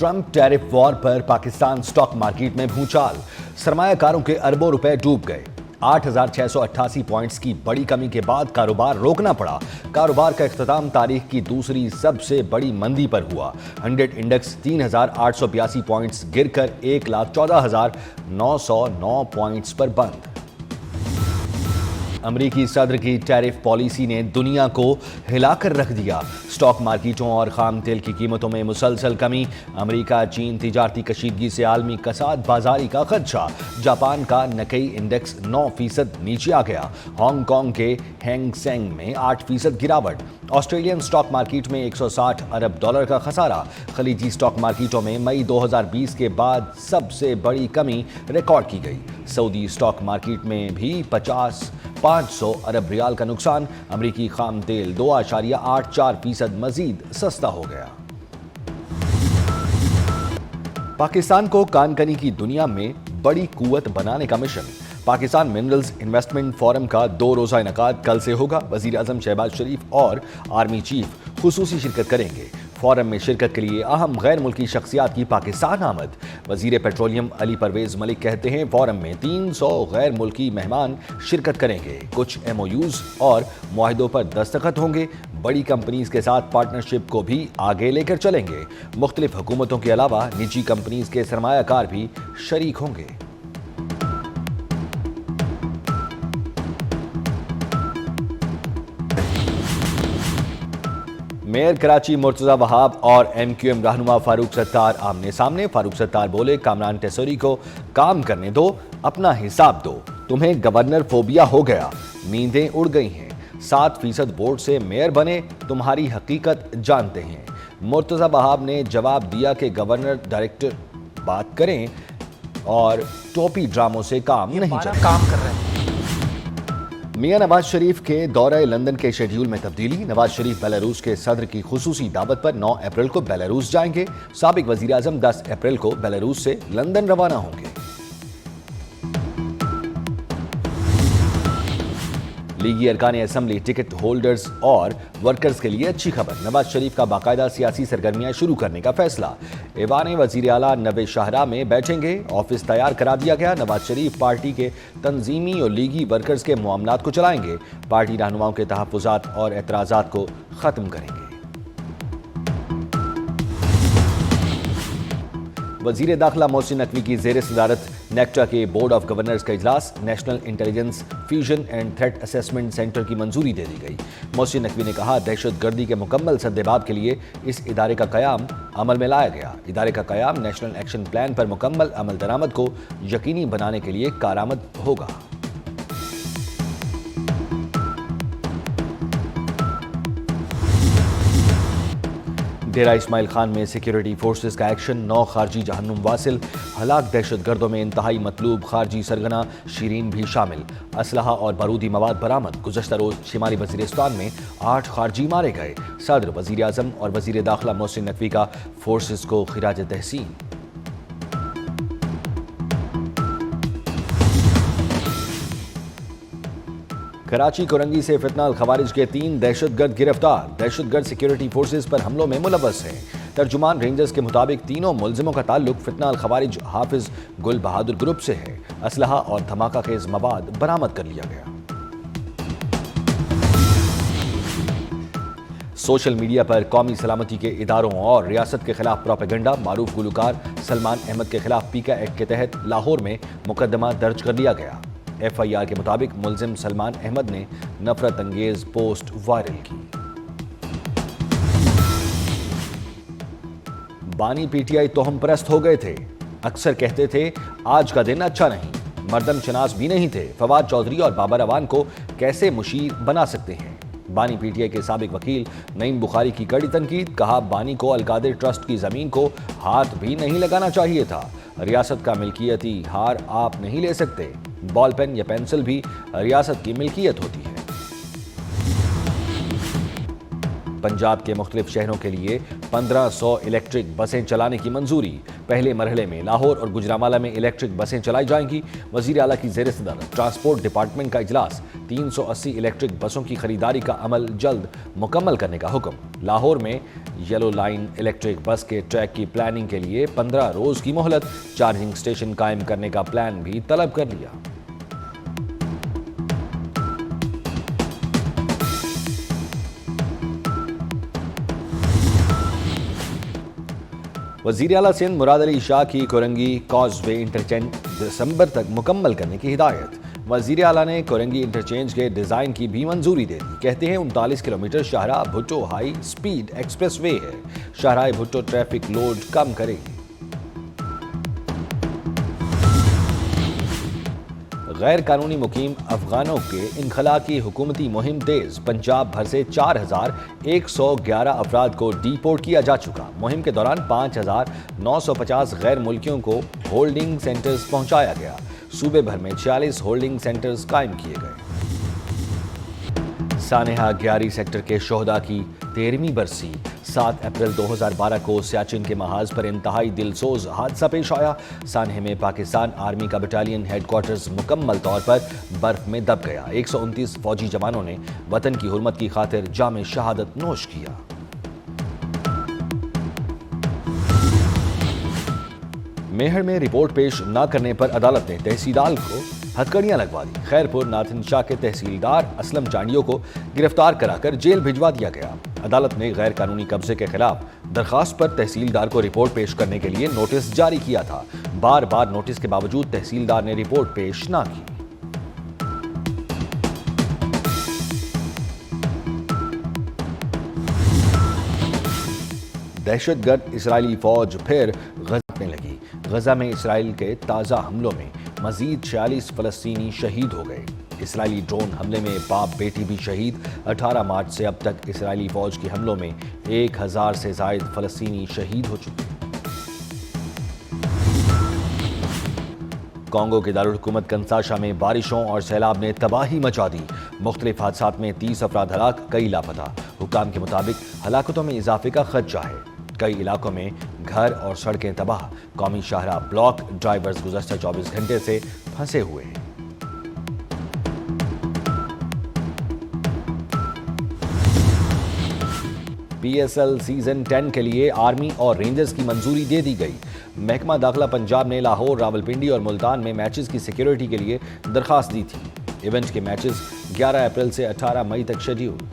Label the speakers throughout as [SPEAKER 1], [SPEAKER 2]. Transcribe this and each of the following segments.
[SPEAKER 1] Trump tariff وار پر Pakistan stock market میں بھونچال، سرمایہ کاروں کے اربوں روپے ڈوب گئے۔ 8,688 پوائنٹس کی بڑی کمی کے بعد کاروبار روکنا پڑا۔ کاروبار کا اختتام تاریخ کی دوسری سب سے بڑی مندی پر ہوا۔ 100 انڈیکس 3,882 پوائنٹس گر کر 1,14,909 پوائنٹس پر بند۔ امریکی صدر کی ٹیرف پالیسی نے دنیا کو ہلا کر رکھ دیا۔ سٹاک مارکیٹوں اور خام تیل کی قیمتوں میں مسلسل کمی۔ امریکہ چین تجارتی کشیدگی سے عالمی کساد بازاری کا خدشہ۔ جاپان کا نکئی انڈیکس 9% نیچے آ گیا۔ ہانگ کانگ کے ہینگ سینگ میں 8% گراوٹ۔ آسٹریلین سٹاک مارکیٹ میں $160 ارب کا خسارہ۔ خلیجی سٹاک مارکیٹوں میں مئی 2020 کے بعد سب سے بڑی کمی ریکارڈ کی گئی۔ سعودی سٹاک مارکیٹ میں بھی 500 ارب ریال کا نقصان۔ امریکی خام تیل 2.84% مزید سستا ہو گیا۔ پاکستان کو کان کنی کی دنیا میں بڑی قوت بنانے کا mission. Pakistan minerals investment forum کا 2 روزہ انعقاد کل سے ہوگا۔ وزیر اعظم شہباز شریف اور آرمی چیف خصوصی شرکت کریں گے۔ فورم میں شرکت کے لیے اہم غیر ملکی شخصیات کی پاکستان آمد۔ وزیر پیٹرولیم علی پرویز ملک کہتے ہیں فورم میں 300 غیر ملکی مہمان شرکت کریں گے۔ کچھ MOUs اور معاہدوں پر دستخط ہوں گے۔ بڑی کمپنیز کے ساتھ پارٹنرشپ کو بھی آگے لے کر چلیں گے۔ مختلف حکومتوں کے علاوہ نجی کمپنیز کے سرمایہ کار بھی شریک ہوں گے۔ میئر کراچی مرتضی وہاب اور MQM رہنما فاروق ستار آمنے سامنے۔ فاروق ستار بولے کامران ٹیسوری کو کام کرنے دو، اپنا حساب دو، تمہیں گورنر فوبیا ہو گیا، نیندیں اڑ گئی ہیں، 7% ووٹ سے میئر بنے، تمہاری حقیقت جانتے ہیں۔ مرتضی وہاب نے جواب دیا کہ گورنر ڈائریکٹر بات کریں اور ٹوپی ڈراموں سے کام نہیں چلے۔
[SPEAKER 2] کام کر رہے ہیں۔
[SPEAKER 1] میاں نواز شریف کے دورہ لندن کے شیڈیول میں تبدیلی۔ نواز شریف بیلاروس کے صدر کی خصوصی دعوت پر 9 اپریل کو بیلاروس جائیں گے۔ سابق وزیر اعظم 10 اپریل کو بیلاروس سے لندن روانہ ہوں گے۔ لیگی ارکان اسمبلی ٹکٹ ہولڈرز اور ورکرز کے لیے اچھی خبر۔ نواز شریف کا باقاعدہ سیاسی سرگرمیاں شروع کرنے کا فیصلہ۔ ایوان وزیر اعلیٰ نوے شاہراہ میں بیٹھیں گے۔ آفس تیار کرا دیا گیا۔ نواز شریف پارٹی کے تنظیمی اور لیگی ورکرز کے معاملات کو چلائیں گے۔ پارٹی رہنماؤں کے تحفظات اور اعتراضات کو ختم کریں گے۔ وزیر داخلہ محسن نقوی کی زیر صدارت نیکٹا کے بورڈ آف گورنرز کا اجلاس۔ National intelligence fusion and threat assessment centre کی منظوری دے دی گئی۔ محسن نقوی نے کہا دہشت گردی کے مکمل سدباب کے لیے اس ادارے کا قیام عمل میں لایا گیا۔ ادارے کا قیام نیشنل ایکشن پلان پر مکمل عمل درآمد کو یقینی بنانے کے لیے کارآمد ہوگا۔ ڈیرہ اسماعیل خان میں سیکیورٹی فورسز کا ایکشن، 9 خارجی جہنم واصل، ہلاک دہشت گردوں میں انتہائی مطلوب خارجی سرگنا شیرین بھی شامل۔ اسلحہ اور بارودی مواد برآمد۔ گزشتہ روز شمالی وزیرستان میں 8 خارجی مارے گئے۔ صدر، وزیر اعظم اور وزیر داخلہ محسن نقوی کا فورسز کو خراج تحسین۔ کراچی کورنگی سے فتنہ الخوارج کے 3 دہشت گرد گرفتار۔ دہشت گرد سیکیورٹی فورسز پر حملوں میں ملوث ہیں۔ ترجمان رینجرز کے مطابق تینوں ملزموں کا تعلق فتنہ الخوارج حافظ گل بہادر گروپ سے ہے۔ اسلحہ اور دھماکہ خیز مواد برآمد کر لیا گیا۔ سوشل میڈیا پر قومی سلامتی کے اداروں اور ریاست کے خلاف پروپیگنڈا۔ معروف گلوکار سلمان احمد کے خلاف پیکا ایکٹ کے تحت لاہور میں مقدمہ درج کر لیا گیا۔ FIR کے مطابق ملزم سلمان احمد نے نفرت انگیز پوسٹ وائرل کی۔ بانی PTI توہم پرست ہو گئے تھے۔ اکثر کہتے تھے آج کا دن اچھا نہیں۔ مردم شناس بھی نہیں تھے۔ فواد چودھری اور بابر اعوان کو کیسے مشیر بنا سکتے ہیں؟ بانی PTI کے سابق وکیل نعیم بخاری کی کڑی تنقید۔ کہا بانی کو القادر ٹرسٹ کی زمین کو ہاتھ بھی نہیں لگانا چاہیے تھا۔ ریاست کا ملکیتی ہار آپ نہیں لے سکتے۔ بال پین یا پینسل بھی ریاست کی ملکیت ہوتی ہے۔ پنجاب کے مختلف شہروں کے لیے 1500 الیکٹرک بسیں چلانے کی منظوری۔ پہلے مرحلے میں لاہور اور گجرانوالہ میں الیکٹرک بسیں چلائی جائیں گی۔ وزیر اعلیٰ کی زیر صدارت ٹرانسپورٹ ڈپارٹمنٹ کا اجلاس۔ 380 الیکٹرک بسوں کی خریداری کا عمل جلد مکمل کرنے کا حکم۔ لاہور میں یلو لائن الیکٹرک بس کے ٹریک کی پلاننگ کے لیے 15 روز کی مہلت۔ چارجنگ اسٹیشن قائم کرنے کا پلان بھی طلب کر لیا۔ وزیر اعلیٰ سندھ مراد علی شاہ کی کورنگی کاز وے انٹرچینج دسمبر تک مکمل کرنے کی ہدایت۔ وزیر اعلیٰ نے کورنگی انٹرچینج کے ڈیزائن کی بھی منظوری دے دی۔ کہتے ہیں 39 کلومیٹر شاہراہ Bhutto high speed express way ہے۔ شاہراہ بھٹو ٹریفک لوڈ کم کرے گی۔ غیر قانونی مقیم افغانوں کے انخلاء کی حکومتی مہم تیز۔ پنجاب بھر سے 4111 افراد کو ڈی پورٹ کیا جا چکا۔ مہم کے دوران 5950 غیر ملکیوں کو ہولڈنگ سینٹرز پہنچایا گیا۔ صوبے بھر میں 46 ہولڈنگ سینٹرز قائم کیے گئے۔ سانحہ گیاری سیکٹر کے شہداء کی 13ویں برسی۔ 7 اپریل 2012 کو سیاچن کے محاذ پر انتہائی دلسوز حادثہ پیش آیا۔ سانحہ میں پاکستان آرمی کا بٹالین ہیڈ کوارٹرز مکمل طور پر برف میں دب گیا۔ 129 فوجی جوانوں نے وطن کی حرمت کی خاطر جام شہادت نوش کیا۔ میہر میں رپورٹ پیش نہ کرنے پر عدالت نے تحصیلدار کو ہتھکڑیاں لگوا دی۔ خیرپور ناتھن شاہ کے تحصیلدار اسلم چانڈیو کو گرفتار کرا کر جیل بھجوا دیا گیا۔ عدالت نے غیر قانونی قبضے کے خلاف درخواست پر تحصیلدار کو رپورٹ پیش کرنے کے لیے نوٹس جاری کیا تھا۔ بار بار نوٹس کے باوجود تحصیلدار نے رپورٹ پیش نہ کی۔ دہشت گرد اسرائیلی فوج پھر غزہ میں لگی۔ غزہ میں اسرائیل کے تازہ حملوں میں مزید 46 فلسطینی شہید ہو گئے۔ اسرائیلی ڈرون حملے میں باپ بیٹی بھی شہید۔ 18 مارچ سے اب تک اسرائیلی فوج کے حملوں میں 1000 سے زائد فلسطینی شہید ہو چکے۔ کانگو کے دارالحکومت کنساشا میں بارشوں اور سیلاب نے تباہی مچا دی۔ مختلف حادثات میں 30 افراد ہلاک، کئی لاپتہ۔ حکام کے مطابق ہلاکتوں میں اضافے کا خدشہ ہے۔ کئی علاقوں میں گھر اور سڑکیں تباہ۔ قومی شاہراہ بلاک ڈرائیورز گزشتہ 24 گھنٹے سے پھنسے ہوئے ہیں۔ پی ایس ایل سیزن 10 کے لیے آرمی اور رینجرز کی منظوری دے دی گئی۔ محکمہ داخلہ پنجاب نے لاہور، راولپنڈی اور ملتان میں میچز کی سیکیورٹی کے لیے درخواست دی تھی۔ ایونٹ کے میچز 11 اپریل سے 18 مئی تک شیڈیول۔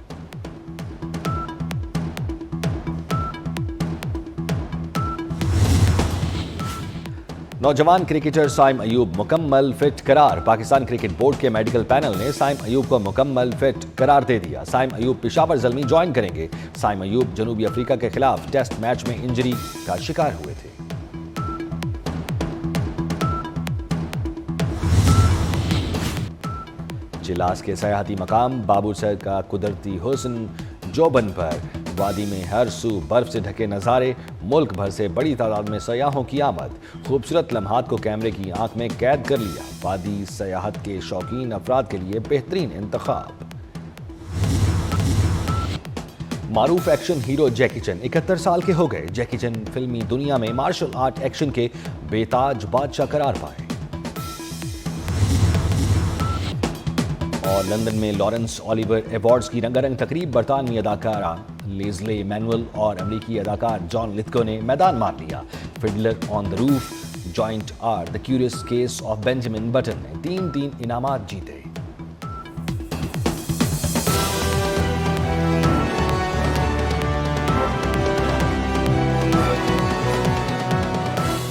[SPEAKER 1] نوجوان کرکٹر سائم ایوب مکمل فٹ قرار۔ پاکستان کرکٹ بورڈ کے میڈیکل پینل نے سائم ایوب کو مکمل فٹ قرار دے دیا۔ سائم ایوب پشاور زلمی جوائن کریں گے۔ سائم ایوب جنوبی افریقہ کے خلاف ٹیسٹ میچ میں انجری کا شکار ہوئے تھے۔ چلاس کے سیاحتی مقام بابو سر کا قدرتی حسن جوبن پر وادی میں ہر سو برف سے ڈھکے نظارے۔ ملک بھر سے بڑی تعداد میں سیاحوں کی آمد۔ خوبصورت لمحات کو کیمرے کی آنکھ میں قید کر لیا۔ وادی سیاحت کے شوقین افراد کے لیے بہترین انتخاب۔ معروف ایکشن ہیرو جیکی چن 71 سال کے ہو گئے۔ جیکی چن فلمی دنیا میں مارشل آرٹ ایکشن کے بے تاج بادشاہ قرار پائے۔ اور لندن میں لارنس اولیور ایوارڈز کی رنگا رنگ تقریب۔ برطانوی اداکارہ لیزلی مینول اور امریکی اداکار جان لتھکو نے میدان مار لیا۔ فڈلر آن دا روف، جوائنٹ آر، the curious case of Benjamin Button نے 3 انعامات جیتے۔